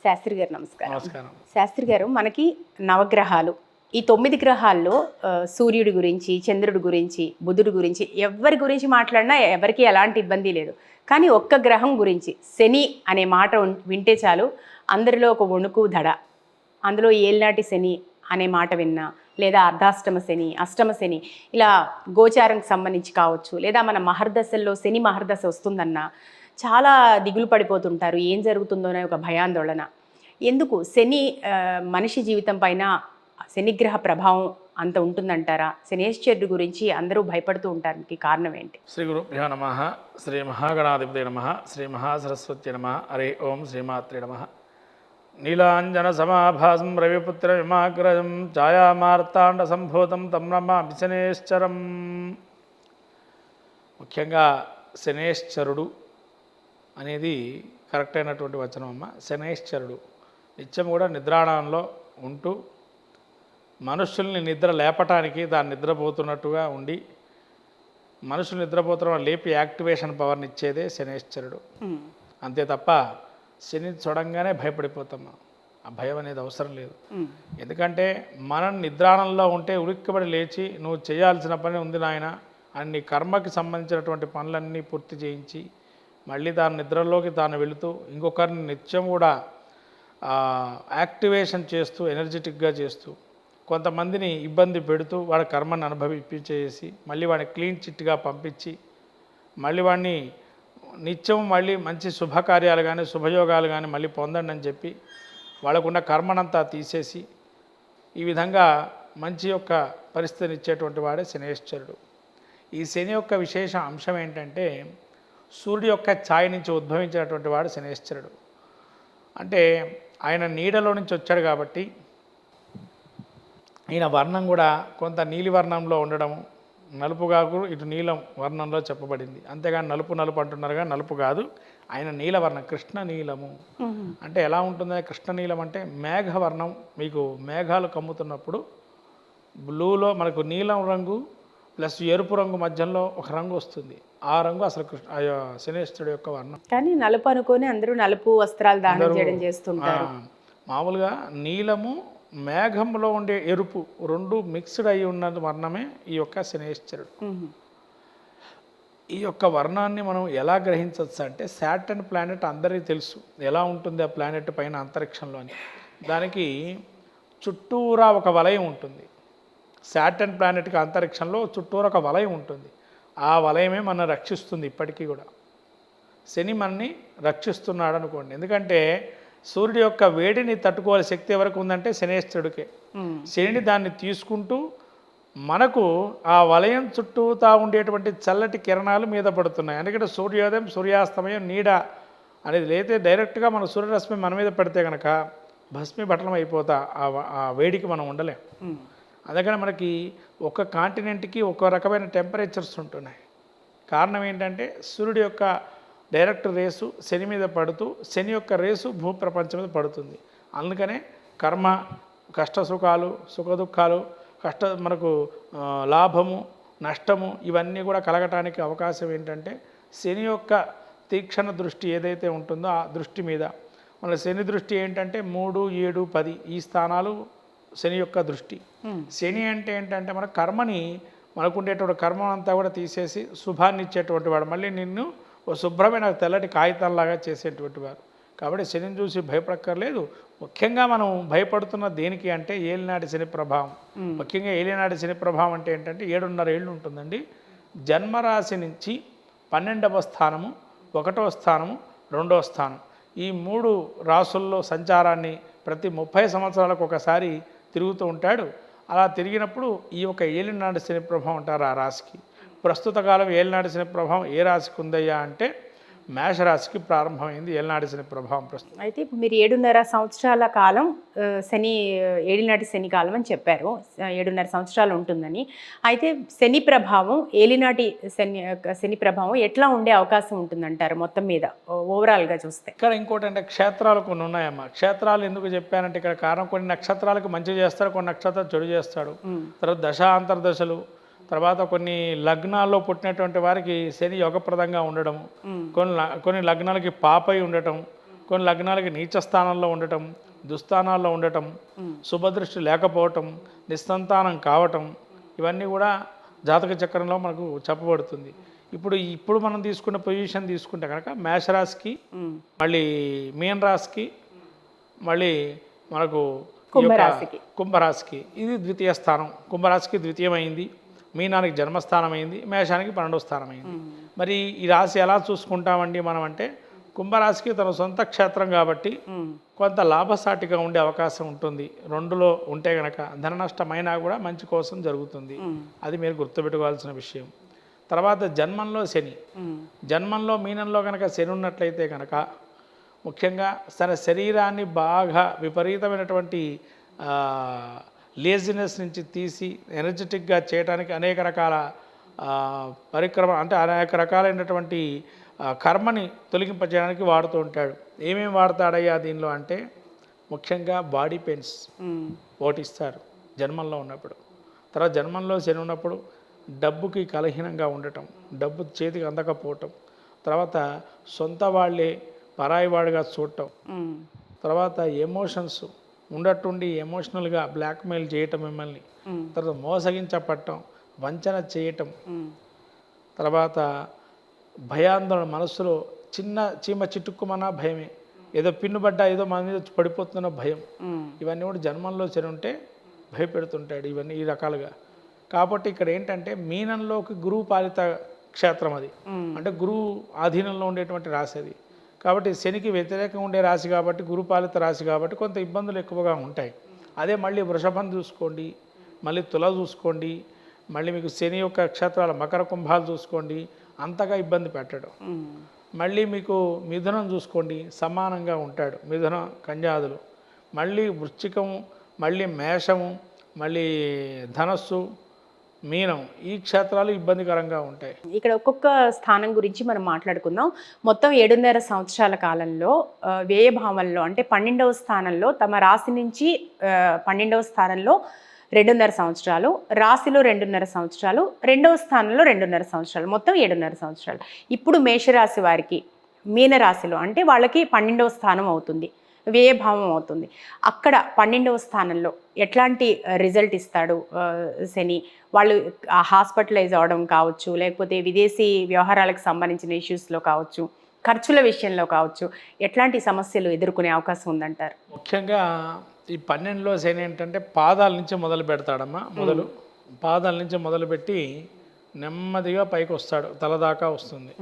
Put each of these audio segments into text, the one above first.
శాస్త్రి గారు నమస్కారం. నమస్కారం. శాస్త్రి గారు, మనకి నవగ్రహాలు, ఈ 9 గ్రహాల్లో సూర్యుడి గురించి, చంద్రుడి గురించి, బుధుడి గురించి ఎవరి గురించి మాట్లాడినా ఎవరికి ఎలాంటి ఇబ్బంది లేదు. కానీ ఒక్క గ్రహం గురించి శని అనే మాట వింటే చాలు అందరిలో ఒక వణుకు దడ. అందులో ఏళ్ళనాటి శని అనే మాట విన్నా, లేదా అర్ధాష్టమ శని, అష్టమ శని, ఇలా గోచారంకి సంబంధించి కావచ్చు, లేదా మన మహర్దశల్లో శని మహర్దశ వస్తుందన్నా చాలా దిగులు పడిపోతుంటారు. ఏం జరుగుతుందోనే ఒక భయాందోళన. ఎందుకు శని మనిషి జీవితం పైన శనిగ్రహ ప్రభావం అంత ఉంటుందంటారా? శనేశ్వరుడి గురించి అందరూ భయపడుతూ ఉంటానికి కారణం ఏంటి? శ్రీ గురుభ్యో నమః. శ్రీ మహాగణాధిపతి నమః. శ్రీ మహాసరస్వతి నమః. హరి ఓం శ్రీమాత్రే నమః. నీలాంజన సమాభాసం రవిపుత్ర విమాగ్రజం ఛాయామార్తాండ సంభూతం తం నమామి శనేశ్వరం. ముఖ్యంగా శనేశ్వరుడు అనేది కరెక్ట్ అయినటువంటి వచనం అమ్మ. శనేశ్వరుడు నిత్యం కూడా నిద్రాణంలో ఉంటూ మనుషుల్ని నిద్ర లేపటానికి దాన్ని నిద్రపోతున్నట్టుగా ఉండి మనుషులు నిద్రపోతున్న లేపి యాక్టివేషన్ పవర్ని ఇచ్చేదే శనేశ్వరుడు. అంతే తప్ప శని చూడంగానే భయపడిపోతాం. ఆ భయం అనేది అవసరం లేదు. ఎందుకంటే మనం నిద్రాణంలో ఉంటే ఉలిక్కిపడి లేచి నువ్వు చేయాల్సిన పని ఉంది నాయన అన్ని కర్మకి సంబంధించినటువంటి పనులన్నీ పూర్తి చేయించి మళ్ళీ తాను నిద్రలోకి తాను వెళుతూ ఇంకొకరిని నిత్యం కూడా యాక్టివేషన్ చేస్తూ ఎనర్జెటిక్గా చేస్తూ కొంతమందిని ఇబ్బంది పెడుతూ వాడి కర్మను అనుభవించేసి మళ్ళీ వాడిని క్లీన్ చిట్గా పంపించి మళ్ళీ వాడిని నిత్యం మళ్ళీ మంచి శుభకార్యాలు కానీ శుభయోగాలు కానీ మళ్ళీ పొందండి అని చెప్పి వాళ్ళకున్న కర్మనంతా తీసేసి ఈ విధంగా మంచి యొక్క పరిస్థితిని ఇచ్చేటువంటి వాడే శనేశ్వరుడు. ఈ శని యొక్క విశేష అంశం ఏంటంటే సూర్యుడి యొక్క ఛాయ నుంచి ఉద్భవించినటువంటి వాడు శనేశ్వరుడు. అంటే ఆయన నీడలో నుంచి వచ్చాడు కాబట్టి ఈయన వర్ణం కూడా కొంత నీలి వర్ణంలో ఉండడము, నలుపు కాకు ఇటు నీలం వర్ణంలో చెప్పబడింది. అంతేగాని నలుపు నలుపు అంటున్నారు కానీ నలుపు కాదు, ఆయన నీలవర్ణం, కృష్ణ నీలము. అంటే ఎలా ఉంటుంది కృష్ణ నీలం అంటే మేఘవర్ణం. మీకు మేఘాలు కమ్ముతున్నప్పుడు బ్లూలో మనకు నీలం రంగు ప్లస్ ఎరుపు రంగు మధ్యలో ఒక రంగు వస్తుంది. ఆ రంగు అసలు శనేశ్వరుడు యొక్క వర్ణం. కానీ నలుపు అనుకొని అందరూ నలుపు వస్త్రాలు దానం చేయడం చేస్తుంటారు. మామూలుగా నీలము మేఘంలో ఉండే ఎరుపు రెండు మిక్స్డ్ అయి ఉన్న వర్ణమే ఈ యొక్క శనేశ్వరుడు. ఈ యొక్క వర్ణాన్ని మనం ఎలా గ్రహించవచ్చు అంటే సాటర్న్ ప్లానెట్ అందరికీ తెలుసు ఎలా ఉంటుంది ఆ ప్లానెట్ పైన అంతరిక్షంలో అని. దానికి చుట్టూరా ఒక వలయం ఉంటుంది. సాటర్న్ ప్లానెట్కి అంతరిక్షంలో చుట్టూరా ఒక వలయం ఉంటుంది. ఆ వలయమే మనం రక్షిస్తుంది ఇప్పటికీ కూడా. శని మనని రక్షిస్తున్నాడు అనుకోండి. ఎందుకంటే సూర్యుడి యొక్క వేడిని తట్టుకోవాల్సిన శక్తి ఎవరికి ఉందంటే శనేశ్వరుడికే. శనిని దాన్ని తీసుకుంటూ మనకు ఆ వలయం చుట్టూతా ఉండేటువంటి చల్లటి కిరణాలు మీద పడుతున్నాయి. ఎందుకంటే సూర్యోదయం సూర్యాస్తమయం నీడ అనేది లేతే డైరెక్ట్గా మన సూర్యరశ్మి మన మీద పడితే కనుక భస్మీపటలం అయిపోతా ఆ వేడికి మనం ఉండలేం. అందుకని మనకి ఒక కాంటినెంట్కి ఒక రకమైన టెంపరేచర్స్ ఉంటున్నాయి. కారణం ఏంటంటే సూర్యుడి యొక్క డైరెక్ట్ రేసు శని మీద పడుతూ శని యొక్క రేసు భూప్రపంచం మీద పడుతుంది. అందుకనే కర్మ, కష్టసుఖాలు, సుఖదుఖాలు, మనకు లాభము నష్టము ఇవన్నీ కూడా కలగటానికి అవకాశం ఏంటంటే శని యొక్క తీక్షణ దృష్టి ఏదైతే ఉంటుందో ఆ దృష్టి మీద. మన శని దృష్టి ఏంటంటే 3, 7, 10 ఈ స్థానాలు శని యొక్క దృష్టి. శని అంటే ఏంటంటే మన కర్మని మనకుండేటువంటి కర్మ అంతా కూడా తీసేసి శుభాన్ని ఇచ్చేటువంటి వాడు, మళ్ళీ నిన్ను ఓ శుభ్రమైన తెల్లటి కాగితాల్లాగా చేసేటువంటి వారు. కాబట్టి శనిని చూసి భయపడక్కర్లేదు. ముఖ్యంగా మనం భయపడుతున్న దేనికి అంటే ఏలినాటి శని ప్రభావం. ముఖ్యంగా ఏలినాటి శని ప్రభావం అంటే ఏంటంటే 7.5 ఏళ్ళు ఉంటుందండి. జన్మరాశి నుంచి 12వ స్థానము, 1వ స్థానము, 2వ స్థానం ఈ 3 రాసుల్లో సంచారాన్ని ప్రతి 30 సంవత్సరాలకు ఒకసారి తిరుగుతూ ఉంటాడు. అలా తిరిగినప్పుడు ఈ యొక్క ఏలినాటి శని ప్రభావం అంటారు ఆ రాశికి. ప్రస్తుత కాలం ఏలినాటి శని ప్రభావం ఏ రాశికి ఉందయ్యా అంటే మేషరాశికి ప్రారంభమైంది ఏలినాటి శని ప్రభావం ప్రస్తుతం. అయితే ఇప్పుడు మీరు 7.5 సంవత్సరాల కాలం శని ఏలినాటి శని కాలం అని చెప్పారు. 7.5 సంవత్సరాలు ఉంటుందని. అయితే శని ప్రభావం ఏలినాటి శని ప్రభావం ఎట్లా ఉండే అవకాశం ఉంటుందంటారు మొత్తం మీద ఓవరాల్గా చూస్తే? ఇక్కడ ఇంకోటి అంటే క్షేత్రాలు కొన్ని ఉన్నాయమ్మా. క్షేత్రాలు ఎందుకు చెప్పానంటే ఇక్కడ కారణం కొన్ని నక్షత్రాలకు మంచి చేస్తాడు, కొన్ని నక్షత్రాలు చెడు చేస్తాడు. తర్వాత దశాంతర్దశలు, తర్వాత కొన్ని లగ్నాల్లో పుట్టినటువంటి వారికి శని యోగప్రదంగా ఉండడం, కొన్ని లగ్నాలకి పాపై ఉండటం, కొన్ని లగ్నాలకి నీచ స్థానంలో ఉండటం, దుస్థానాల్లో ఉండటం, శుభదృష్టి లేకపోవటం, నిస్సంతానం కావటం, ఇవన్నీ కూడా జాతక చక్రంలో మనకు చెప్పబడుతుంది. ఇప్పుడు మనం తీసుకున్న పొజిషన్ తీసుకుంటే కనుక మేషరాశికి, మళ్ళీ మీన రాశికి, మళ్ళీ మనకు కుంభరాశికి ఇది ద్వితీయ స్థానం. కుంభరాశికి ద్వితీయమైంది, మీనానికి జన్మస్థానం అయింది, మేషానికి 12వ స్థానం అయింది. మరి ఈ రాశి ఎలా చూసుకుంటామండి మనం అంటే, కుంభరాశికి తన సొంత క్షేత్రం కాబట్టి కొంత లాభసాటిగా ఉండే అవకాశం ఉంటుంది. 2లో ఉంటే కనుక ధన నష్టమైనా కూడా మంచి కోసం జరుగుతుంది. అది మీరు గుర్తుపెట్టుకోవాల్సిన విషయం. తర్వాత జన్మంలో శని, జన్మంలో మీనంలో కనుక శని ఉన్నట్లయితే కనుక ముఖ్యంగా తన శరీరాన్ని బాగా విపరీతమైనటువంటి లేజినెస్ నుంచి తీసి ఎనర్జెటిక్గా చేయడానికి అనేక రకాల పరిక్రమ అంటే అనేక రకాలైనటువంటి కర్మని తొలగింపజేయడానికి వాడుతూ ఉంటాడు. ఏమేమి వాడతాడయ్యా దీనిలో అంటే, ముఖ్యంగా బాడీ పెయిన్స్ ఓటిస్తారు జన్మంలో ఉన్నప్పుడు. తర్వాత జన్మంలో శని ఉన్నప్పుడు డబ్బుకి కలహీనంగా ఉండటం, డబ్బు చేతికి అందకపోవటం, తర్వాత సొంత వాళ్ళే పరాయి వాడిగా చూడటం, తర్వాత ఎమోషన్స్ ఉండట్టుండి ఎమోషనల్గా బ్లాక్మెయిల్ చేయటం మిమ్మల్ని, తర్వాత మోసగించపడటం, వంచన చేయటం, తర్వాత భయాందోళన, మనసులో చిన్న చీమ చిట్టుక్కుమన్నా భయమే, ఏదో పిన్నుబడ్డా ఏదో మన మీద పడిపోతున్న భయం, ఇవన్నీ కూడా జన్మంలో శని ఉంటే భయపెడుతుంటాడు ఇవన్నీ ఈ రకాలుగా. కాబట్టి ఇక్కడ ఏంటంటే మీనంలోకి గురువు పాలిత క్షేత్రం అది, అంటే గురువు ఆధీనంలో ఉండేటువంటి రాశి అది. కాబట్టి శనికి వ్యతిరేకంగా ఉండే రాశి కాబట్టి, గురుపాలిత రాశి కాబట్టి కొంత ఇబ్బందులు ఎక్కువగా ఉంటాయి. అదే మళ్ళీ వృషభం చూసుకోండి, మళ్ళీ తుల చూసుకోండి, మళ్ళీ మీకు శని యొక్క క్షేత్రాల మకర కుంభాలు చూసుకోండి, అంతగా ఇబ్బంది పెట్టడం. మళ్ళీ మీకు మిథునం చూసుకోండి, సమానంగా ఉంటాడు, మిథున కన్యాదులు. మళ్ళీ వృశ్చికము, మళ్ళీ మేషము, మళ్ళీ ధనస్సు, మీనం, ఈ క్షేత్రాలు ఇబ్బందికరంగా ఉంటాయి. ఇక్కడ ఒక్కొక్క స్థానం గురించి మనం మాట్లాడుకుందాం. మొత్తం 7.5 సంవత్సరాల కాలంలో వ్యయభావంలో అంటే 12వ స్థానంలో తమ రాశి నుంచి 12వ స్థానంలో 2.5 సంవత్సరాలు, రాశిలో 2.5 సంవత్సరాలు, 2వ స్థానంలో 2.5 సంవత్సరాలు, మొత్తం 7.5 సంవత్సరాలు. ఇప్పుడు మేషరాశి వారికి మీనరాశిలో అంటే వాళ్ళకి 12వ స్థానం అవుతుంది, వ్యయభావం అవుతుంది. అక్కడ 12వ స్థానంలో ఎట్లాంటి రిజల్ట్ ఇస్తాడు శని? వాళ్ళు హాస్పిటలైజ్ అవడం కావచ్చు, లేకపోతే విదేశీ వ్యవహారాలకు సంబంధించిన ఇష్యూస్లో కావచ్చు, ఖర్చుల విషయంలో కావచ్చు, ఎట్లాంటి సమస్యలు ఎదుర్కొనే అవకాశం ఉందంటారు? ముఖ్యంగా ఈ 12లో శని ఏంటంటే పాదాల నుంచి మొదలు పెడతాడమ్మా. పాదాల నుంచి మొదలుపెట్టి నెమ్మదిగా పైకి వస్తాడు, తల దాకా వస్తుంది.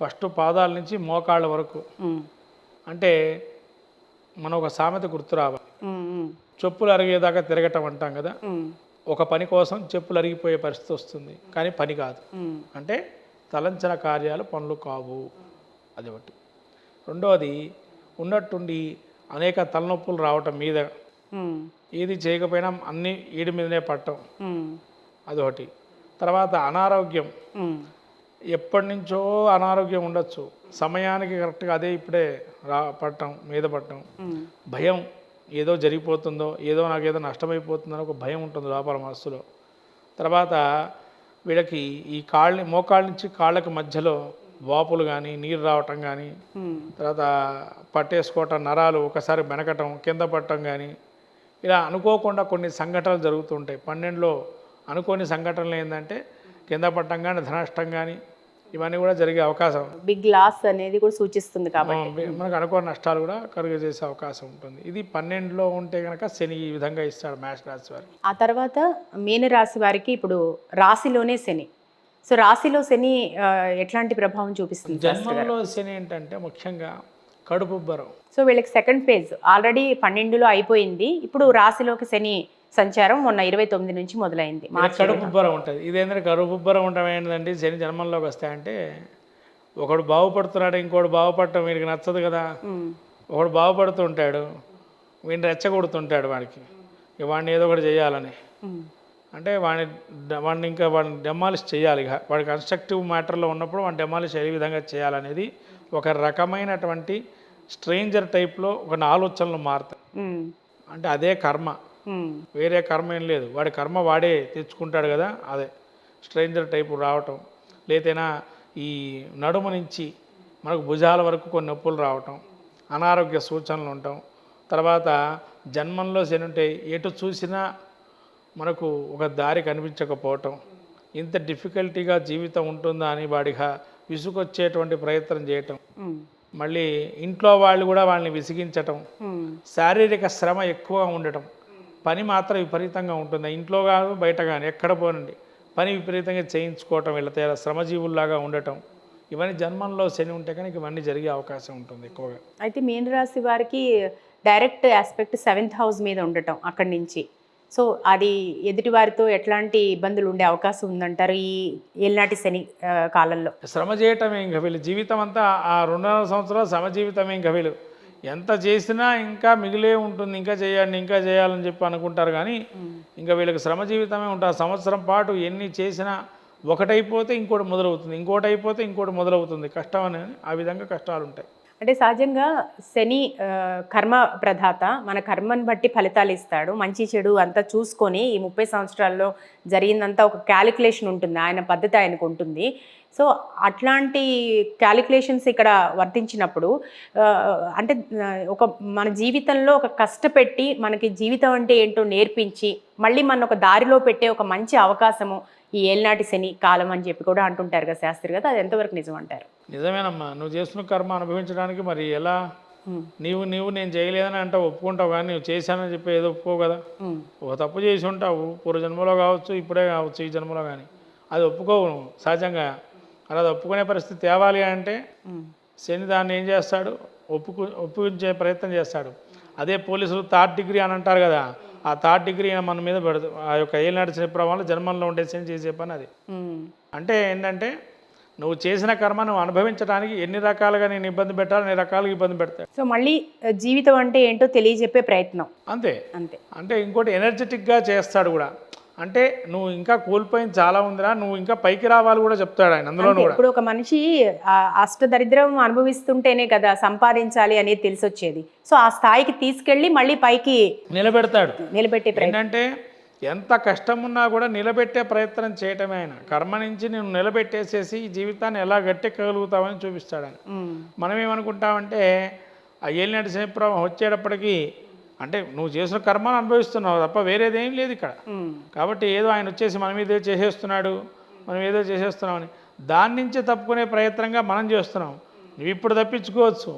ఫస్ట్ పాదాల నుంచి మోకాళ్ళ వరకు. అంటే మనం ఒక సామెత గుర్తు రావాలి, చెప్పులు అరిగేదాకా తిరగటం అంటాం కదా. ఒక పని కోసం చెప్పులు అరిగిపోయే పరిస్థితి వస్తుంది, కానీ పని కాదు. అంటే తలంచిన కార్యాలు పనులు కావు, అది ఒకటి. రెండవది, ఉన్నట్టుండి అనేక తలనొప్పులు రావటం మీద, ఏది చేయకపోయినా అన్నీ ఈడి మీదనే పడటం, అదొకటి. తర్వాత అనారోగ్యం, ఎప్పటి నుంచో అనారోగ్యం ఉండొచ్చు, సమయానికి కరెక్ట్గా అదే ఇప్పుడే పడటం, మీద పడటం, భయం, ఏదో జరిగిపోతుందో, ఏదో నాకేదో నష్టమైపోతుందని ఒక భయం ఉంటుంది లోపల మనస్సులో. తర్వాత వీళ్ళకి ఈ మోకాళ్ళ నుంచి కాళ్ళకి మధ్యలో వాపులు కానీ, నీరు రావటం కానీ, తర్వాత పట్టేసుకోవటం, నరాలు ఒకసారి బెనకటం, కింద పడటం కానీ, ఇలా అనుకోకుండా కొన్ని సంఘటనలు జరుగుతుంటాయి. 12లో అనుకోని సంఘటనలు ఏంటంటే కింద పడటం కానీ, ధనష్టం కానీ, ఇవన్నీ కూడా జరిగే అవకాశం, బిగ్ లాస్ అనేది కూడా సూచిస్తుంది. కాబట్టి మనకు అనుకోని నష్టాలు కూడా కలుగజేసే అవకాశం ఉంటుంది. ఇది 12లో ఉంటే కనుక శని ఈ విధంగా ఇస్తాడు మేష రాశి వారికి. ఆ తర్వాత మీన రాశి వారికి ఇప్పుడు రాశిలోనే శని. సో రాశిలో శని ఎట్లాంటి ప్రభావం చూపిస్తుంది? జన్మంలో శని ఏంటంటే ముఖ్యంగా కడుపుబ్బరం. సో వీళ్ళకి సెకండ్ ఫేజ్ ఆల్రెడీ 12లో అయిపోయింది, ఇప్పుడు రాశిలోకి శని సంచారం మొన్న 29 నుంచి మొదలైంది. కడుపుబ్బరం ఉంటుంది. ఇదేంటంటే కడుపుబ్బరం ఉండడం ఏంటంటే శని జన్మంలోకి వస్తాయంటే, ఒకడు బాగుపడుతున్నాడు, ఇంకోటి బాగుపడటం వీడికి నచ్చదు కదా. ఒకడు బాగుపడుతూ ఉంటాడు, వీడిని రెచ్చగొడుతుంటాడు వాడికి, వాడిని ఏదో ఒకటి చేయాలని. అంటే వాడిని డెమాలిష్ చేయాలి. వాడి కన్స్ట్రక్టివ్ మ్యాటర్లో ఉన్నప్పుడు వాడిని డెమాలిష్ ఏ విధంగా చేయాలనేది ఒక రకమైనటువంటి స్ట్రేంజర్ టైప్లో ఒక ఆలోచనలు మారుతాయి. అంటే అదే కర్మ, వేరే కర్మ ఏం లేదు, వాడి కర్మ వాడే తెచ్చుకుంటాడు కదా. అదే స్ట్రేంజర్ టైపు రావటం, లేదైనా ఈ నడుము నుంచి మనకు భుజాల వరకు కొన్ని నొప్పులు రావటం, అనారోగ్య సూచనలు ఉండటం, తర్వాత జన్మంలో శని ఉంటే ఎటు చూసినా మనకు ఒక దారి కనిపించకపోవటం, ఇంత డిఫికల్టీగా జీవితం ఉంటుందా అని వాడిగా విసుగొచ్చేటువంటి ప్రయత్నం చేయటం, మళ్ళీ ఇంట్లో వాళ్ళు కూడా వాళ్ళని విసిగించటం, శారీరక శ్రమ ఎక్కువగా ఉండటం, పని మాత్రం విపరీతంగా ఉంటుంది, ఇంట్లో కాదు బయట కానీ ఎక్కడ పోనండి పని విపరీతంగా చేయించుకోవటం, వీళ్ళ శ్రమజీవుల్లాగా ఉండటం, ఇవన్నీ జన్మంలో శని ఉంటే కనుక ఇవన్నీ జరిగే అవకాశం ఉంటుంది ఎక్కువగా. అయితే మీన రాశి వారికి డైరెక్ట్ ఆస్పెక్ట్ 7th హౌస్ మీద ఉండటం అక్కడి నుంచి, సో అది ఎదుటి వారితో ఎట్లాంటి ఇబ్బందులు ఉండే అవకాశం ఉందంటారు ఈ ఏలినాటి శని కాలంలో? శ్రమ చేయటమే ఇంకా వీళ్ళు జీవితం అంతా ఆ 2.5 సంవత్సరాలు శ్రమ జీవితమే. ఇంకా వీళ్ళు ఎంత చేసినా ఇంకా మిగిలే ఉంటుంది, ఇంకా చేయాలని చెప్పి అనుకుంటారు, కానీ ఇంకా వీళ్ళకి శ్రమ జీవితమే ఉంటుంది. సంవత్సరం పాటు ఎన్ని చేసినా ఒకటైపోతే ఇంకోటి మొదలవుతుంది, ఇంకోటి అయిపోతే ఇంకోటి మొదలవుతుంది, కష్టం అని ఆ విధంగా కష్టాలు ఉంటాయి. అంటే సహజంగా శని కర్మ ప్రదాత, మన కర్మని బట్టి ఫలితాలు ఇస్తాడు. మంచి చెడు అంతా చూసుకొని ఈ 30 సంవత్సరాల్లో జరిగిందంతా ఒక క్యాలిక్యులేషన్ ఉంటుంది, ఆయన పద్ధతి ఆయనకు ఉంటుంది. సో అట్లాంటి క్యాలిక్యులేషన్స్ ఇక్కడ వర్తించినప్పుడు అంటే ఒక మన జీవితంలో ఒక కష్టపెట్టి మనకి జీవితం అంటే ఏంటో నేర్పించి మళ్ళీ మన ఒక దారిలో పెట్టే ఒక మంచి అవకాశము ఈ ఏలినాటి శని కాలం అని చెప్పి కూడా అంటుంటారు కదా శాస్త్రి గారు, అది ఎంతవరకు నిజం అంటారు? నిజమేనమ్మా, నువ్వు చేస్తున్న కర్మ అనుభవించడానికి మరి ఎలా? నీవు నేను చేయలేదని అంటావు, ఒప్పుకుంటావు, కానీ నువ్వు చేశానని చెప్పి ఏదో ఒప్పుకోవు కదా. ఒక తప్పు చేసి ఉంటావు, పూర్వజన్మలో కావచ్చు, ఇప్పుడే కావచ్చు, ఈ జన్మలో కానీ, అది ఒప్పుకోవు నువ్వు సహజంగా. అలా ఒప్పుకునే పరిస్థితి తేవాలి అంటే శని దాన్ని ఏం చేస్తాడు, ఒప్పించే ప్రయత్నం చేస్తాడు. అదే పోలీసులు 3rd డిగ్రీ అని అంటారు కదా, ఆ 3rd డిగ్రీ మన మీద పెడతాడు. ఆ యొక్క ఏలినాటి శని ప్రభావం జన్మంలో ఉండే శని చేసే పని అది. అంటే ఏంటంటే నువ్వు చేసిన కర్మ నువ్వు అనుభవించడానికి ఎన్ని రకాలుగా నేను ఇబ్బంది పెట్టాలి, అన్ని రకాలుగా ఇబ్బంది పెడతాడు. సో మళ్ళీ జీవితం అంటే ఏంటో తెలియజెప్పే ప్రయత్నం. అంతే అంతే. అంటే ఇంకోటి ఎనర్జెటిక్గా చేస్తాడు కూడా. అంటే నువ్వు ఇంకా కోల్పోయింది చాలా ఉందిరా, నువ్వు ఇంకా పైకి రావాలి కూడా చెప్తాడు ఆయన అందులో కూడా. ఇప్పుడు ఒక మనిషి అష్టదరిద్రం అనుభవిస్తుంటేనే కదా సంపాదించాలి అనేది తెలిసి వచ్చేది. సో ఆ స్థాయికి తీసుకెళ్ళి మళ్ళీ పైకి నిలబెడతాడు. నిలబెట్టే ప్రయత్నం. ఏంటంటే ఎంత కష్టం ఉన్నా కూడా నిలబెట్టే ప్రయత్నం చేయటమే ఆయన. కర్మ నుంచి నేను నిలబెట్టేసేసి ఈ జీవితాన్ని ఎలా గట్టెక్కగలుగుతామని చూపిస్తాడు ఆయన. మనం ఏమనుకుంటామంటే ఆ ఏలినాటి శని ప్రభావం వచ్చేటప్పటికి అంటే నువ్వు చేసిన కర్మను అనుభవిస్తున్నావు తప్ప వేరేదేం లేదు ఇక్కడ. కాబట్టి ఏదో ఆయన వచ్చేసి మనం ఏదో చేసేస్తున్నామని దాని నుంచి తప్పుకునే ప్రయత్నంగా మనం చేస్తున్నాం. నువ్వు ఇప్పుడు తప్పించుకోవచ్చు,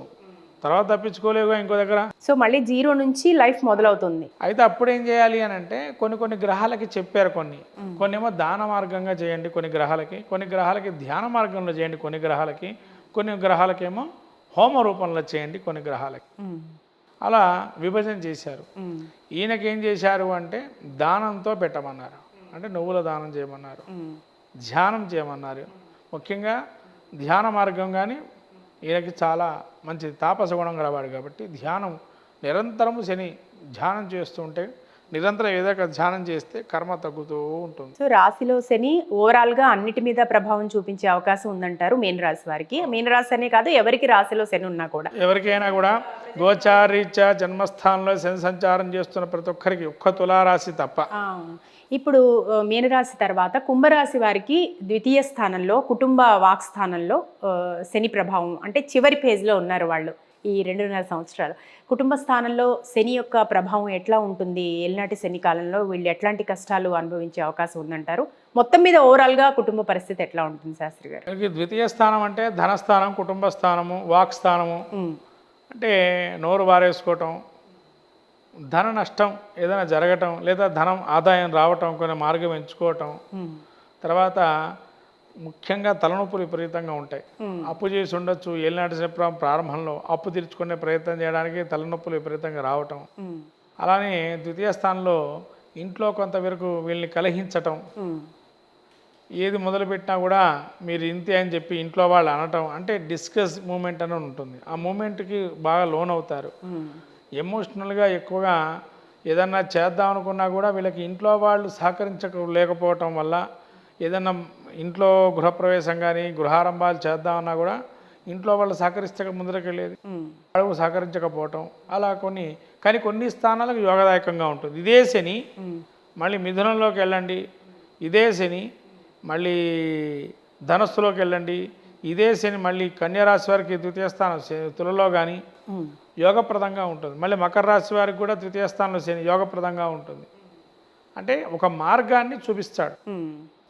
తర్వాత తప్పించుకోలేవుగా ఇంకో దగ్గర. సో మళ్ళీ 0 నుంచి లైఫ్ మొదలవుతుంది. అయితే అప్పుడు ఏం చేయాలి అని అంటే కొన్ని గ్రహాలకి చెప్పారు, కొన్ని ఏమో దాన మార్గంగా చేయండి, కొన్ని గ్రహాలకి ధ్యాన మార్గంలో చేయండి, కొన్ని గ్రహాలకేమో హోమ రూపంలో చేయండి, కొన్ని గ్రహాలకి అలా విభజన చేశారు. ఈయనకేం చేశారు అంటే దానంతో పెట్టమన్నారు, అంటే నువ్వుల దానం చేయమన్నారు, ధ్యానం చేయమన్నారు. ముఖ్యంగా ధ్యాన మార్గం కానీ ఈయనకి చాలా మంచి తాపస గుణం గలవాడు కాబట్టి ధ్యానం నిరంతరము శని ధ్యానం చేస్తూ ఉంటే నిరంతరం ఏదో ఒక ధ్యానం చేస్తే కర్మ తగ్గుతూ ఉంటుంది. సో రాశిలో శని ఓవరాల్గా అన్నిటి మీద ప్రభావం చూపించే అవకాశం ఉందంటారు మీనరాశి వారికి. మీనరాశి అనే కాదు, ఎవరికి రాశిలో శని ఉన్నా కూడా, ఎవరికైనా కూడా గోచారీత్యా జన్మస్థానంలో శని సంచారం చేస్తున్న ప్రతి ఒక్కరికి ఒక్క తులారాశి తప్ప. ఇప్పుడు మీనరాశి తర్వాత కుంభరాశి వారికి 2వ స్థానంలో కుటుంబ వాక్ స్థానంలో శని ప్రభావం, అంటే చివరి పేజ్లో ఉన్నారు వాళ్ళు ఈ 2.5 సంవత్సరాలు. కుటుంబ స్థానంలో శని యొక్క ప్రభావం ఎట్లా ఉంటుంది? ఏలినాటి శని కాలంలో వీళ్ళు ఎట్లాంటి కష్టాలు అనుభవించే అవకాశం ఉందంటారు? మొత్తం మీద ఓవరాల్గా కుటుంబ పరిస్థితి ఎట్లా ఉంటుంది శాస్త్రి గారు? 2వ స్థానం అంటే ధనస్థానం, కుటుంబ స్థానము, వాక్ స్థానము. అంటే నోరు వారేసుకోవటం, ధన నష్టం ఏదైనా జరగటం, లేదా ధనం ఆదాయం రావటం, కొన్ని మార్గం ఎంచుకోవటం. తర్వాత ముఖ్యంగా తలనొప్పులు విపరీతంగా ఉంటాయి. అప్పు చేసి ఉండొచ్చు, ఏలినాటి శని ప్రారంభంలో అప్పు తీర్చుకునే ప్రయత్నం చేయడానికి తలనొప్పులు విపరీతంగా రావటం. అలానే 2వ స్థానంలో ఇంట్లో కొంతవరకు వీళ్ళని కలహించటం, ఏది మొదలుపెట్టినా కూడా మీరు ఇంతే అని చెప్పి ఇంట్లో వాళ్ళు అనటం, అంటే డిస్కస్ మూమెంట్ అని ఉంటుంది. ఆ మూమెంట్కి బాగా లోన్ అవుతారు. ఎమోషనల్గా ఎక్కువగా ఏదన్నా చేద్దాం అనుకున్నా కూడా వీళ్ళకి ఇంట్లో వాళ్ళు సహకరించలేకపోవటం వల్ల, ఏదన్నా ఇంట్లో గృహప్రవేశం కానీ గృహారంభాలు చేద్దామన్నా కూడా ఇంట్లో వాళ్ళు సహకరిస్తే ముందరకెళ్ళేది, అడుగు సహకరించకపోవటం, అలా కొన్ని స్థానాలకు యోగదాయకంగా ఉంటుంది. ఇదే శని మళ్ళీ మిథునంలోకి వెళ్ళండి, ఇదే శని మళ్ళీ ధనస్సులోకి వెళ్ళండి, ఇదే శని మళ్ళీ కన్యరాశి వారికి ద్వితీయ స్థానం తులలో కానీ యోగప్రదంగా ఉంటుంది. మళ్ళీ మకర రాశి వారికి కూడా ద్వితీయ స్థానంలో శని యోగప్రదంగా ఉంటుంది. అంటే ఒక మార్గాన్ని చూపిస్తాడు.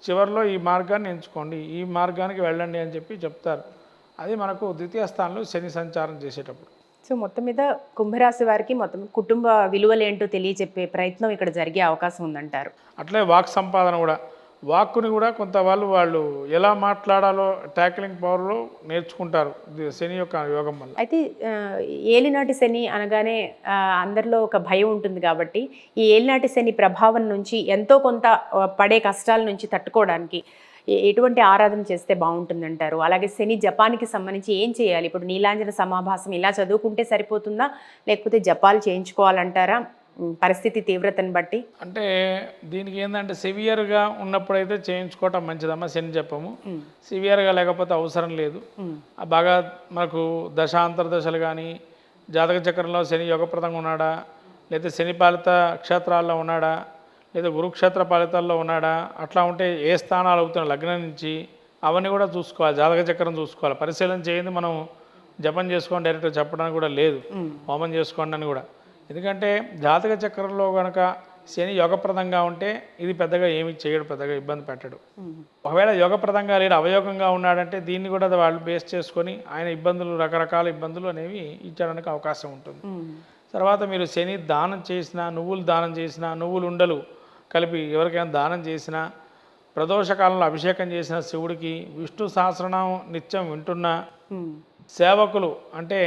చివరిలో ఈ మార్గాన్ని ఎంచుకోండి, ఈ మార్గానికి వెళ్ళండి అని చెప్పి చెప్తారు. అది మనకు ద్వితీయ స్థానంలో శని సంచారం చేసేటప్పుడు. సో మొత్తం మీద కుంభరాశి వారికి మొత్తం కుటుంబ విలువలేంటో తెలియజెప్పే ప్రయత్నం ఇక్కడ జరిగే అవకాశం ఉందంటారు. అట్లే వాక్ సంపాదన కూడా, వాక్కుని కూడా కొంత వాళ్ళు ఎలా మాట్లాడాలో ట్యాక్లింగ్ పవర్లో నేర్చుకుంటారు శని యొక్క యోగం వల్ల. అయితే ఏలినాటి శని అనగానే అందరిలో ఒక భయం ఉంటుంది కాబట్టి ఈ ఏలినాటి శని ప్రభావం నుంచి ఎంతో కొంత పడే కష్టాల నుంచి తట్టుకోవడానికి ఎటువంటి ఆరాధన చేస్తే బాగుంటుందంటారు? అలాగే శని జపానికి సంబంధించి ఏం చేయాలి? ఇప్పుడు నీలాంజన సమాభాసం ఇలా చదువుకుంటే సరిపోతుందా, లేకపోతే జపాలు చేయించుకోవాలంటారా పరిస్థితి తీవ్రతను బట్టి? అంటే దీనికి ఏంటంటే సివియర్గా ఉన్నప్పుడైతే చేయించుకోవటం మంచిదమ్మా శని జపము. సివియర్గా లేకపోతే అవసరం లేదు. బాగా మనకు దశాంతర దశలు కానీ జాతక చక్రంలో శని యోగప్రదంగా ఉన్నాడా, లేదా శని పాలిత క్షేత్రాల్లో ఉన్నాడా, లేదా గురుక్షేత్ర ఫలితాల్లో ఉన్నాడా, అట్లా ఉంటే ఏ స్థానాలు అవుతున్న లగ్నం నుంచి అవన్నీ కూడా చూసుకోవాలి. జాతక చక్రం చూసుకోవాలి. పరిశీలన చేయండి. మనం జపం చేసుకోండి డైరెక్ట్గా చెప్పడానికి కూడా లేదు, హోమం చేసుకోండి అని కూడా. ఎందుకంటే జాతక చక్రంలో కనుక శని యోగప్రదంగా ఉంటే ఇది పెద్దగా ఏమి చేయడు, పెద్దగా ఇబ్బంది పెట్టడు. ఒకవేళ యోగప్రదంగా లేడు అవయోగంగా ఉన్నాడంటే దీన్ని కూడా వాళ్ళు బేస్ చేసుకొని ఆయన ఇబ్బందులు, రకరకాల ఇబ్బందులు అనేవి ఇచ్చడానికి అవకాశం ఉంటుంది. తర్వాత మీరు శని దానం చేసినా, నువ్వులు దానం చేసినా, నువ్వులు ఉండలు కలిపి ఎవరికైనా దానం చేసినా, ప్రదోషకాలంలో అభిషేకం చేసిన శివుడికి, విష్ణు సహస్రనామం నిత్యం వింటున్నా, సేవకులు అంటే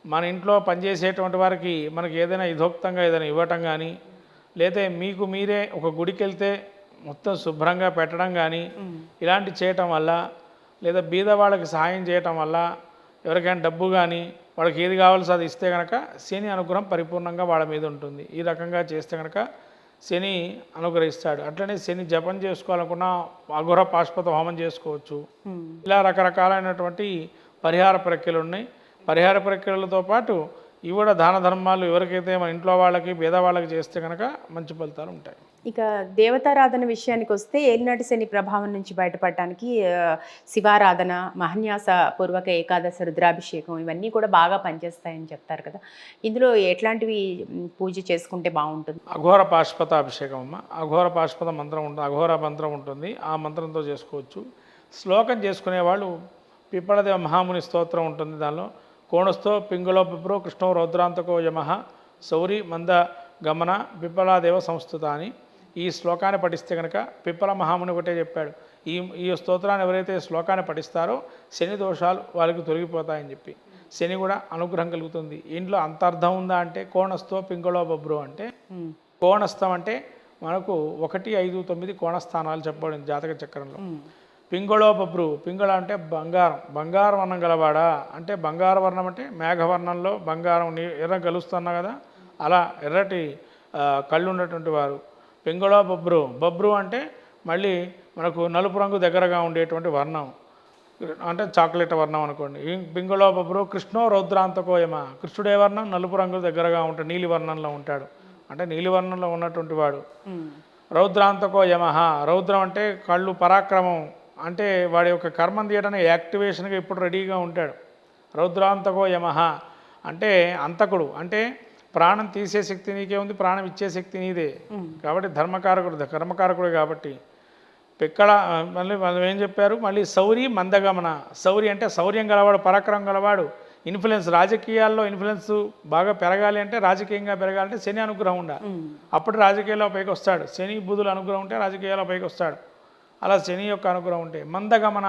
మన ఇంట్లో పనిచేసేటువంటి వారికి మనకి ఏదైనా యథోక్తంగా ఏదైనా ఇవ్వటం కానీ, లేదా మీకు మీరే ఒక గుడికి వెళ్తే మొత్తం శుభ్రంగా పెట్టడం కానీ ఇలాంటి చేయటం వల్ల, లేదా బీద వాళ్ళకి సహాయం చేయటం వల్ల, ఎవరికైనా డబ్బు కానీ వాళ్ళకి ఏది కావాల్సి అది ఇస్తే కనుక శని అనుగ్రహం పరిపూర్ణంగా వాళ్ళ మీద ఉంటుంది. ఈ రకంగా చేస్తే కనుక శని అనుగ్రహిస్తాడు. అట్లనే శని జపం చేసుకోవాలనుకున్నా అఘోర పాశుపత హోమం చేసుకోవచ్చు. ఇలా రకరకాలైనటువంటి పరిహార ప్రక్రియలు ఉన్నాయి. పరిహార ప్రక్రియలతో పాటు ఇవి కూడా దాన ధర్మాలు ఎవరికైతే మన ఇంట్లో వాళ్ళకి పేదవాళ్ళకి చేస్తే కనుక మంచి ఫలితాలు ఉంటాయి. ఇక దేవతారాధన విషయానికి వస్తే ఏలినాటి శని ప్రభావం నుంచి బయటపడటానికి శివారాధన, మహన్యాస పూర్వక ఏకాదశ రుద్రాభిషేకం ఇవన్నీ కూడా బాగా పనిచేస్తాయని చెప్తారు కదా. ఇందులో ఎట్లాంటివి పూజ చేసుకుంటే బాగుంటుంది? అఘోర పాశుపత అభిషేకం అమ్మ. అఘోర పాశుపత మంత్రం ఉంటుంది, అఘోర మంత్రం ఉంటుంది. ఆ మంత్రంతో చేసుకోవచ్చు. శ్లోకం చేసుకునేవాళ్ళు పిప్పళదేవ మహాముని స్తోత్రం ఉంటుంది. దానిలో కోణస్థో పింగులో పిప్రో కృష్ణో రౌద్రాంతకో యమః సౌరి మంద గమన పిప్పలాదేవ సంస్థుత అని ఈ శ్లోకాన్ని పఠిస్తే కనుక పిప్పల మహాముని ఒకటే చెప్పాడు, ఈ స్తోత్రాన్ని ఎవరైతే శ్లోకాన్ని పఠిస్తారో శని దోషాలు వాళ్ళకి తొలగిపోతాయని చెప్పి శని కూడా అనుగ్రహం కలుగుతుంది. ఇంట్లో అంత అర్థం ఉందా అంటే కోణస్థో పింగళో బబ్రో అంటే కోణస్థం అంటే మనకు 1, 5, 9 కోణస్థానాలు చెప్పబడింది జాతక చక్రంలో. పింగళో బబ్రు, పింగళ అంటే బంగారం, బంగారు వర్ణం గలవాడా అంటే బంగారు వర్ణం అంటే మేఘవర్ణంలో బంగారం ఎర్ర కలుస్తున్నా కదా అలా ఎర్రటి కళ్ళు ఉన్నటువంటి వారు. పింగళో బబ్రు, బబ్రు అంటే మళ్ళీ మనకు నలుపు రంగు దగ్గరగా ఉండేటువంటి వర్ణం అంటే చాక్లెట్ వర్ణం అనుకోండి. పింగళో బబ్రు కృష్ణో రౌద్రాంతకోయమ, కృష్ణుడే వర్ణం నలుపు రంగు దగ్గరగా ఉంటాడు, నీలి వర్ణంలో ఉంటాడు అంటే నీలి వర్ణంలో ఉన్నటువంటి వాడు. రౌద్రాంతకో యమః, రౌద్రం అంటే కళ్ళు, పరాక్రమం అంటే వాడి యొక్క కర్మం తీయడానికి యాక్టివేషన్గా ఇప్పుడు రెడీగా ఉంటాడు. రౌద్రాంతకో యమః అంటే అంతకుడు, అంటే ప్రాణం తీసే శక్తి నీకే ఉంది, ప్రాణం ఇచ్చే శక్తి నీదే కాబట్టి ధర్మకారకుడు, కర్మకారకుడు కాబట్టి. పిక్కల మళ్ళీ వాళ్ళు ఏం చెప్పారు, మళ్ళీ శౌరి మందగమన, శౌరి అంటే శౌర్యం గలవాడు, పరాక్రమం గలవాడు. ఇన్ఫ్లుయెన్స్, రాజకీయాల్లో ఇన్ఫ్లుయెన్స్ బాగా పెరగాలి అంటే, రాజకీయంగా పెరగాలంటే శని అనుగ్రహం ఉండాలి. అప్పుడు రాజకీయాల్లో పైకి వస్తాడు. శని బుధుల అనుగ్రహం ఉంటే రాజకీయాల్లో పైకి వస్తాడు. అలా శని యొక్క అనుగ్రహం ఉంటే మందగమన,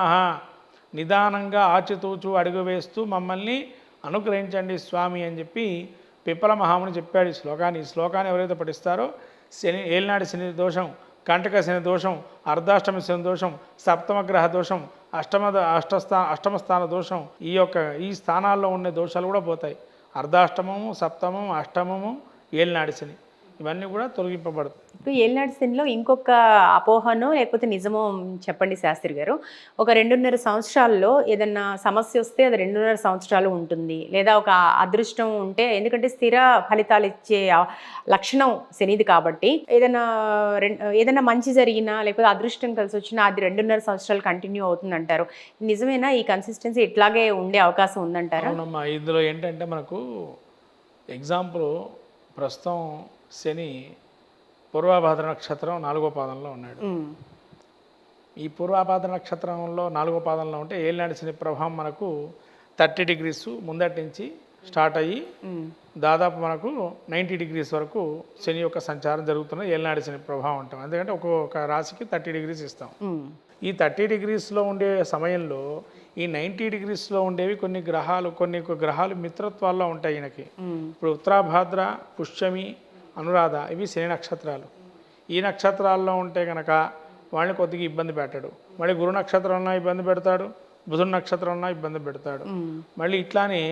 నిదానంగా ఆచితూచు అడుగు వేస్తూ మమ్మల్ని అనుగ్రహించండి స్వామి అని చెప్పి పిప్పల మహాముని చెప్పాడు ఈ శ్లోకాన్ని. ఈ శ్లోకాన్ని ఎవరైతే పఠిస్తారో శని, ఏలినాటి శని దోషం, కంటక శని దోషం, అర్ధాష్టమి శని దోషం, సప్తమ గ్రహ దోషం, అష్టమ స్థాన దోషం, ఈ స్థానాల్లో ఉండే దోషాలు కూడా పోతాయి. అర్ధాష్టమము, సప్తమము, అష్టమము, ఏలినాటి శని ఇవన్నీ కూడా తొలగింపబడుతుంది. ఇప్పుడు ఏలినాటి శనిలో ఇంకొక అపోహనో లేకపోతే నిజమో చెప్పండి శాస్త్రి గారు. ఒక 2.5 సంవత్సరాల్లో ఏదన్నా సమస్య వస్తే అది 2.5 సంవత్సరాలు ఉంటుంది. లేదా ఒక అదృష్టం ఉంటే, ఎందుకంటే స్థిర ఫలితాలు ఇచ్చే లక్షణం శనిది కాబట్టి ఏదైనా మంచి జరిగినా లేకపోతే అదృష్టం కలిసి వచ్చినా అది 2.5 సంవత్సరాలు కంటిన్యూ అవుతుందంటారు. నిజమేనా? ఈ కన్సిస్టెన్సీ ఇట్లాగే ఉండే అవకాశం ఉందంటారా? అవునమ్మా, ఇందులో ఏంటంటే మనకు ఎగ్జాంపుల్ ప్రస్తుతం శని పూర్వభాద్ర నక్షత్రం 4వ పాదంలో ఉన్నాడు. ఈ పూర్వభాద్ర నక్షత్రంలో 4వ పాదంలో ఉంటే ఏలినాటి శని ప్రభావం మనకు 30 degrees ముందటి నుంచి స్టార్ట్ అయ్యి దాదాపు మనకు 90 degrees వరకు శని యొక్క సంచారం జరుగుతున్న ఏలినాటి శని ప్రభావం అంటాం. ఎందుకంటే ఒక్కొక్క రాశికి 30 degrees ఇస్తాం. ఈ 30 degreesలో ఉండే సమయంలో ఈ 90 degreesలో ఉండేవి కొన్ని గ్రహాలు మిత్రత్వాల్లో ఉంటాయి ఈయనకి. ఇప్పుడు ఉత్తరాభాద్ర, పుష్యమి, అనురాధ ఇవి శని నక్షత్రాలు. ఈ నక్షత్రాల్లో ఉంటే కనుక వాళ్ళని కొద్దిగా ఇబ్బంది పెట్టాడు. మళ్ళీ గురు నక్షత్రంలో ఇబ్బంది పెడతాడు, బుధుడు నక్షత్రంలో ఇబ్బంది పెడతాడు. మళ్ళీ ఇట్లానే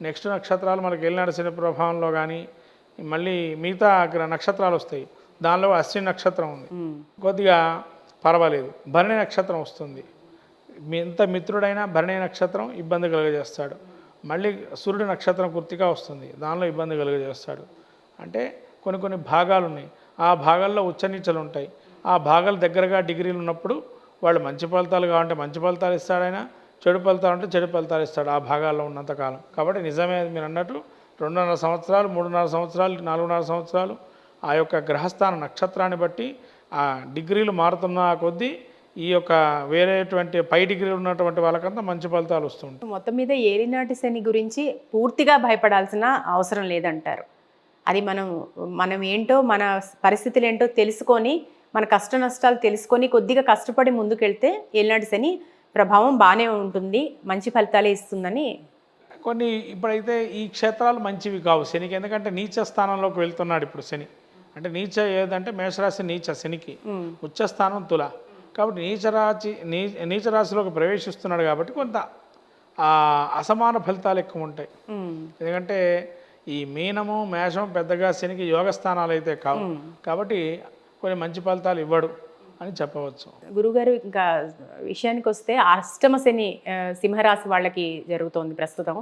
నెక్స్ట్ నక్షత్రాలు మనకి ఏలినాటి శని ప్రభావంలో కానీ మళ్ళీ మిగతా నక్షత్రాలు వస్తాయి. దానిలో అశ్విని నక్షత్రం ఉంది, కొద్దిగా పర్వాలేదు. భరణి నక్షత్రం వస్తుంది, ఎంత మిత్రుడైనా భరణి నక్షత్రం ఇబ్బంది కలుగజేస్తాడు. మళ్ళీ సూర్యుడి నక్షత్రం కృత్తిక వస్తుంది, దానిలో ఇబ్బంది కలుగజేస్తాడు. అంటే కొన్ని భాగాలు ఉన్నాయి, ఆ భాగాల్లో ఉచ్చనీచలు ఉంటాయి. ఆ భాగాలు దగ్గరగా డిగ్రీలు ఉన్నప్పుడు వాళ్ళు మంచి ఫలితాలు కావాలంటే మంచి ఫలితాలు ఇస్తాడైనా, చెడు ఫలితాలు అంటే చెడు ఫలితాలు ఇస్తాడు ఆ భాగాల్లో ఉన్నంతకాలం. కాబట్టి నిజమే మీరు అన్నట్టు 2.5 సంవత్సరాలు, 3.5 సంవత్సరాలు, 4.5 సంవత్సరాలు ఆ యొక్క గ్రహస్థాన నక్షత్రాన్ని బట్టి ఆ డిగ్రీలు మారుతున్న కొద్దీ ఈ యొక్క వేరేటువంటి పై డిగ్రీలు ఉన్నటువంటి వాళ్ళకంతా మంచి ఫలితాలు వస్తుంటాయి. మొత్తం మీద ఏలినాటి శని గురించి పూర్తిగా భయపడాల్సిన అవసరం లేదంటారు. అది మనం ఏంటో, మన పరిస్థితులు ఏంటో తెలుసుకొని, మన కష్ట నష్టాలు తెలుసుకొని కొద్దిగా కష్టపడి ముందుకెళ్తే ఏలినాటి శని ప్రభావం బాగానే ఉంటుంది, మంచి ఫలితాలే ఇస్తుందని. ఇప్పుడైతే ఈ క్షేత్రాలు మంచివి కావు శనికి, ఎందుకంటే నీచ స్థానంలోకి వెళ్తున్నాడు ఇప్పుడు శని. అంటే నీచ ఏదంటే మేషరాశి నీచ శనికి, ఉచ్చ స్థానం తుల. కాబట్టి నీచ రాశిలోకి ప్రవేశిస్తున్నాడు కాబట్టి కొంత అసమాన ఫలితాలు ఎక్కువ ఉంటాయి. ఎందుకంటే ఈ మీనము, మేషం పెద్దగా శనికి యోగ స్థానాలు అయితే కావు, కాబట్టి కొన్ని మంచి ఫలితాలు ఇవ్వడు అని చెప్పవచ్చు. గురుగారు, ఇంకా విషయానికి వస్తే అష్టమ శని సింహరాశి వాళ్ళకి జరుగుతోంది ప్రస్తుతం.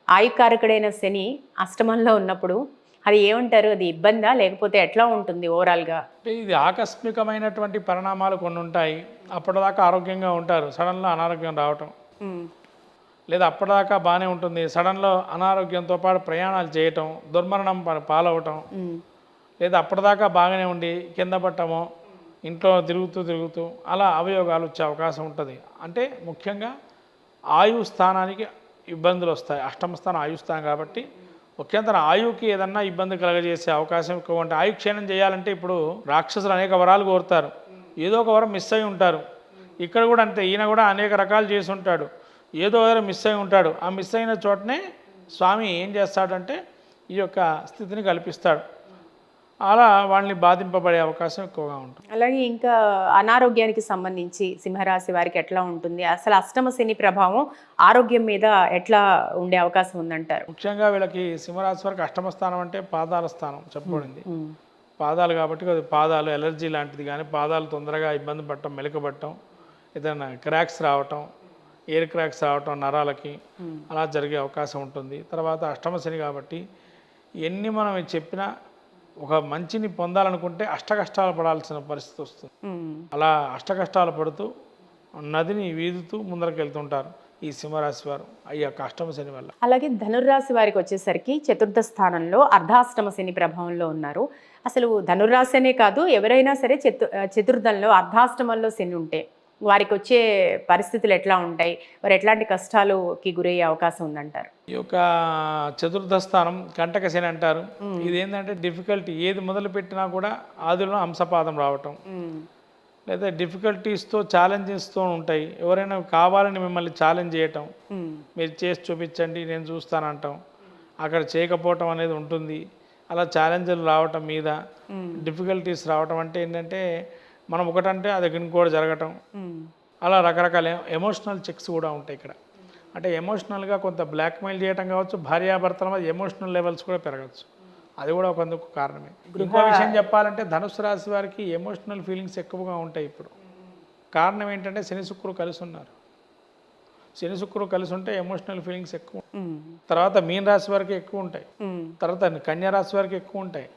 ఆయుకారకుడైన శని అష్టమంలో ఉన్నప్పుడు అది ఏమంటారు? అది ఇబ్బందా లేకపోతే ఎట్లా ఉంటుంది ఓవరాల్గా? ఇది ఆకస్మికమైనటువంటి పరిణామాలు కొన్ని ఉంటాయి. అప్పటిదాకా ఆరోగ్యంగా ఉంటారు, సడన్లో అనారోగ్యం రావటం, లేదా అప్పటిదాకా బాగానే ఉంటుంది, సడన్లో అనారోగ్యంతో పాటు ప్రయాణాలు చేయటం, దుర్మరణం పాలవటం, లేదా అప్పటిదాకా బాగానే ఉండి కింద పట్టమో, ఇంట్లో తిరుగుతూ అలా అవయోగాలు వచ్చే అవకాశం ఉంటుంది. అంటే ముఖ్యంగా ఆయు స్థానానికి ఇబ్బందులు వస్తాయి. అష్టమ స్థానం ఆయుస్థానం కాబట్టి ముఖ్యంగా ఆయువుకి ఏదన్నా ఇబ్బంది కలగజేసే అవకాశం ఎక్కువ ఉంటుంది. ఆయు క్షీణం చేయాలంటే ఇప్పుడు రాక్షసులు అనేక వరాలు కోరుతారు, ఏదో ఒక వరం మిస్ అయి ఉంటారు. ఇక్కడ కూడా అంతే, ఈయన కూడా అనేక రకాలు చేసి ఉంటాడు, ఏదో వరం మిస్ అయి ఉంటాడు. ఆ మిస్ అయిన చోటనే స్వామి ఏం చేస్తాడంటే ఈ యొక్క స్థితిని కల్పిస్తాడు. అలా వాళ్ళని బాధింపబడే అవకాశం ఎక్కువగా ఉంటుంది. అలాగే ఇంకా అనారోగ్యానికి సంబంధించి సింహరాశి వారికి ఎట్లా ఉంటుంది? అసలు అష్టమ శని ప్రభావం ఆరోగ్యం మీద ఎట్లా ఉండే అవకాశం ఉందంటారు? ముఖ్యంగా వీళ్ళకి సింహరాశి వారికి అష్టమ స్థానం అంటే పాదాల స్థానం చెప్పబడింది. పాదాలు కాబట్టి అది పాదాలు ఎలర్జీ లాంటిది, కానీ పాదాలు తొందరగా ఇబ్బంది పడటం, మెలికబట్టడం, ఏదైనా క్రాక్స్ రావటం, ఎయిర్ క్రాక్స్ రావటం నరాలకి, అలా జరిగే అవకాశం ఉంటుంది. తర్వాత అష్టమ శని కాబట్టి ఎన్ని మనం చెప్పినా ఒక మంచిని పొందాలనుకుంటే అష్టకష్టాలు పడాల్సిన పరిస్థితి వస్తుంది. అలా అష్టకష్టాలు పడుతూ నదిని వీదుతూ ముందరకు వెళ్తుంటారు ఈ సింహరాశి వారు ఈ యొక్క అష్టమ శని వల్ల. అలాగే ధనుర్రాశి వారికి వచ్చేసరికి చతుర్థ స్థానంలో అర్ధాష్టమ శని ప్రభావంలో ఉన్నారు. అసలు ధనుర్రాశి అనే కాదు, ఎవరైనా సరే చతుర్థంలో అర్ధాష్టమంలో శని ఉంటే వారికి వచ్చే పరిస్థితులు ఎట్లా ఉంటాయి? వారు ఎట్లాంటి కష్టాలకి గురయ్యే అవకాశం ఉందంటారు? ఈ యొక్క చతుర్థ స్థానం కంటక శని అంటారు. ఇది ఏంటంటే డిఫికల్టీ, ఏది మొదలు పెట్టినా కూడా ఆదిలో అంశపాదం రావటం, లేదా డిఫికల్టీస్తో ఛాలెంజెస్తో ఉంటాయి. ఎవరైనా కావాలని మిమ్మల్ని ఛాలెంజ్ చేయటం, మీరు చేసి చూపించండి నేను చూస్తానంటాం, అక్కడ చేయకపోవటం అనేది ఉంటుంది. అలా ఛాలెంజ్లు రావటం మీద డిఫికల్టీస్ రావటం అంటే ఏంటంటే మనం ఒకటంటే అది ఇంకోటి జరగటం, అలా రకరకాల ఎమోషనల్ చెక్స్ కూడా ఉంటాయి ఇక్కడ. అంటే ఎమోషనల్గా కొంత బ్లాక్మెయిల్ చేయటం కావచ్చు, భార్యాభర్తల మధ్య ఎమోషనల్ లెవెల్స్ కూడా పెరగచ్చు. అది కూడా ఒకందుకు కారణమే. ఇంకో విషయం చెప్పాలంటే ధనుసు రాశి వారికి ఎమోషనల్ ఫీలింగ్స్ ఎక్కువగా ఉంటాయి ఇప్పుడు. కారణం ఏంటంటే శని శుక్రుడు కలిసి ఉన్నారు. శని శుక్రుడు కలిసి ఉంటే ఎమోషనల్ ఫీలింగ్స్ ఎక్కువ. తర్వాత మీన రాశి వారికి ఎక్కువ ఉంటాయి. తర్వాత కన్యా రాశి వారికి ఎక్కువ ఉంటాయి.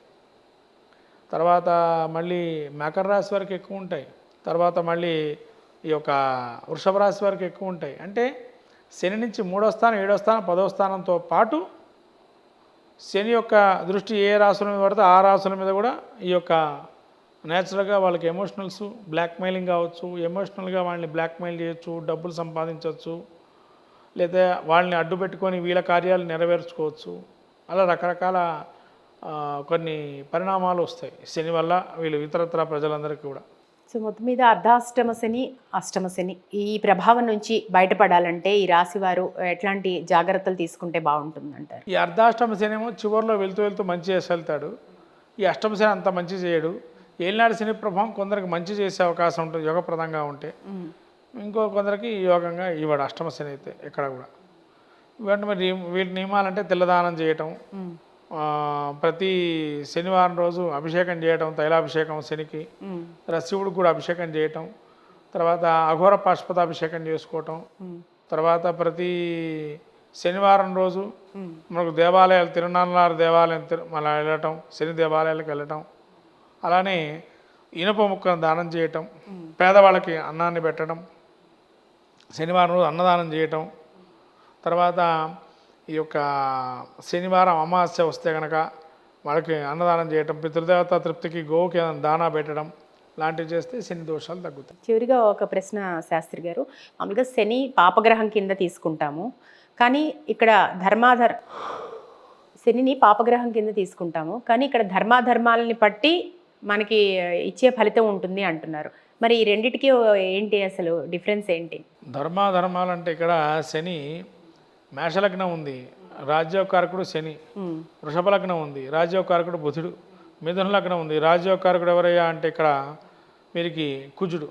తర్వాత మళ్ళీ మకర రాశి వారికి ఎక్కువ ఉంటాయి. తర్వాత మళ్ళీ ఈ యొక్క వృషభ రాశి వారికి ఎక్కువ ఉంటాయి. అంటే శని నుంచి 3వ స్థానం, 7వ స్థానం, 10వ స్థానంతో పాటు శని యొక్క దృష్టి ఏ రాశుల మీద పడితే ఆ రాశుల మీద కూడా ఈ యొక్క నేచురల్గా వాళ్ళకి ఎమోషనల్స్ బ్లాక్మెయిలింగ్ కావచ్చు, ఎమోషనల్గా వాళ్ళని బ్లాక్మెయిల్ చేయొచ్చు, డబ్బులు సంపాదించవచ్చు, లేదా వాళ్ళని అడ్డు పెట్టుకొని వీళ్ళ కార్యాలు నెరవేర్చుకోవచ్చు. అలా రకరకాల కొన్ని పరిణామాలు వస్తాయి శని వల్ల వీళ్ళు ఇతరత్ర ప్రజలందరికీ కూడా. సో మొత్తం మీద అర్ధాష్టమ శని, అష్టమ శని ఈ ప్రభావం నుంచి బయటపడాలంటే ఈ రాశి వారు ఎట్లాంటి జాగ్రత్తలు తీసుకుంటే బాగుంటుంది అంటారు? ఈ అర్ధాష్టమ శని ఏమో చివరిలో వెళ్తూ వెళ్తూ మంచి చేసి వెళ్తాడు. ఈ అష్టమ శని అంత మంచి చేయడు. ఏలినాడు శని ప్రభావం కొందరికి మంచి చేసే అవకాశం ఉంటుంది యోగప్రదంగా ఉంటే, ఇంకో కొందరికి యోగంగా ఇవ్వడు అష్టమ శని అయితే ఎక్కడ కూడా. ఇవన్నీ మరి వీటి నియమాలంటే తెల్లదానం చేయటం, ప్రతి శనివారం రోజు అభిషేకం చేయటం, తైలాభిషేకం శనికి, శివుడికి కూడా అభిషేకం చేయటం, తర్వాత అఘోర పాశుపత అభిషేకం చేసుకోవటం, తర్వాత ప్రతి శనివారం రోజు మనకు దేవాలయాలు తిరునాళ్ళ దేవాలయం మళ్ళీ వెళ్ళటం, శని దేవాలయాలకు వెళ్ళటం, అలానే ఇనుప ముక్కను దానం చేయటం, పేదవాళ్ళకి అన్నాన్ని పెట్టడం, శనివారం రోజు అన్నదానం చేయటం, తర్వాత ఈ యొక్క శనివారం అమావాస్య వస్తే కనుక వాళ్ళకి అన్నదానం చేయటం, పితృదేవత తృప్తికి గోవుకి దానా పెట్టడం లాంటివి చేస్తే శని దోషాలు తగ్గుతాయి. చివరిగా ఒక ప్రశ్న శాస్త్రి గారు, మామూలుగా శని పాపగ్రహం కింద తీసుకుంటాము, కానీ ఇక్కడ శనిని పాపగ్రహం కింద తీసుకుంటాము, కానీ ఇక్కడ ధర్మాధర్మాలని బట్టి మనకి ఇచ్చే ఫలితం ఉంటుంది అంటున్నారు. మరి ఈ రెండిటికి ఏంటి అసలు డిఫరెన్స్ ఏంటి? ధర్మాధర్మాలంటే ఇక్కడ శని మేషలగ్నం ఉంది, రాజ్యోకారకుడు శని. వృషభ లగ్నం ఉంది, రాజ్యోకారకుడు బుధుడు. మిథున లగ్నం ఉంది, రాజ్యోకారకుడు ఎవరయ్యా అంటే ఇక్కడ వీరికి కుజుడు.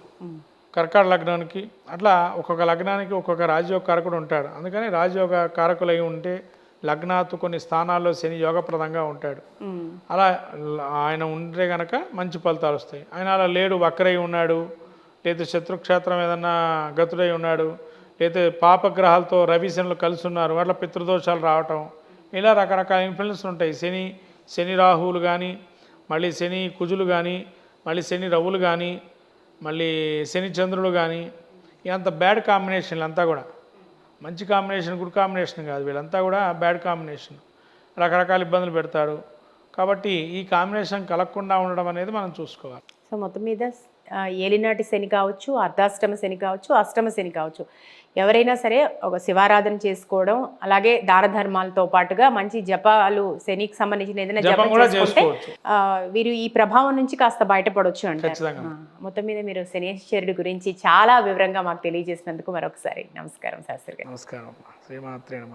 కర్కాటక లగ్నానికి అట్లా ఒక్కొక్క లగ్నానికి ఒక్కొక్క రాజ్యోకారకుడు ఉంటాడు. అందుకని రాజ్యోగ కారకులై ఉంటే లగ్నాతు కొన్ని స్థానాల్లో శని యోగప్రదంగా ఉంటాడు. అలా ఆయన ఉంటే కనుక మంచి ఫలితాలు వస్తాయి. ఆయన అలా లేడు, వక్రై ఉన్నాడు, లేదా శత్రుక్షేత్రం ఏదన్నా గతుడై ఉన్నాడు, లేదా పాపగ్రహాలతో రవి శనులు కలిసి ఉన్నారు, అట్లా పితృదోషాలు రావటం, ఇలా రకరకాల ఇన్ఫ్లుయెన్స్ ఉంటాయి. శని రాహువులు కానీ, మళ్ళీ శని కుజులు కానీ, మళ్ళీ శని రవులు కానీ, మళ్ళీ శని చంద్రులు కానీ, ఇదంతా బ్యాడ్ కాంబినేషన్లు అంతా కూడా. మంచి కాంబినేషన్, గుడ్ కాంబినేషన్ కాదు, వీళ్ళంతా కూడా బ్యాడ్ కాంబినేషన్, రకరకాల ఇబ్బందులు పెడతారు. కాబట్టి ఈ కాంబినేషన్ కలగకుండా ఉండడం అనేది మనం చూసుకోవాలి. సో మొత్తం మీద ఏలినాటి శని కావచ్చు, అర్ధాష్టమ శని కావచ్చు, అష్టమ శని కావచ్చు, ఎవరైనా సరే ఒక శివారాధన చేసుకోవడం, అలాగే దాన ధర్మాలతో పాటుగా మంచి జపాలు, శనికి సంబంధించిన ఏదైనా జపం చేసుకుంటే వీరు ఈ ప్రభావం నుంచి కాస్త బయటపడవచ్చు అంటారు. మొత్తం మీద మీరు శనీశ్వరుడి గురించి చాలా వివరంగా మాకు తెలియజేసినందుకు మరొకసారి నమస్కారం శాస్త్రి గారు. నమస్కారం. శ్రీమాత్రే నమః.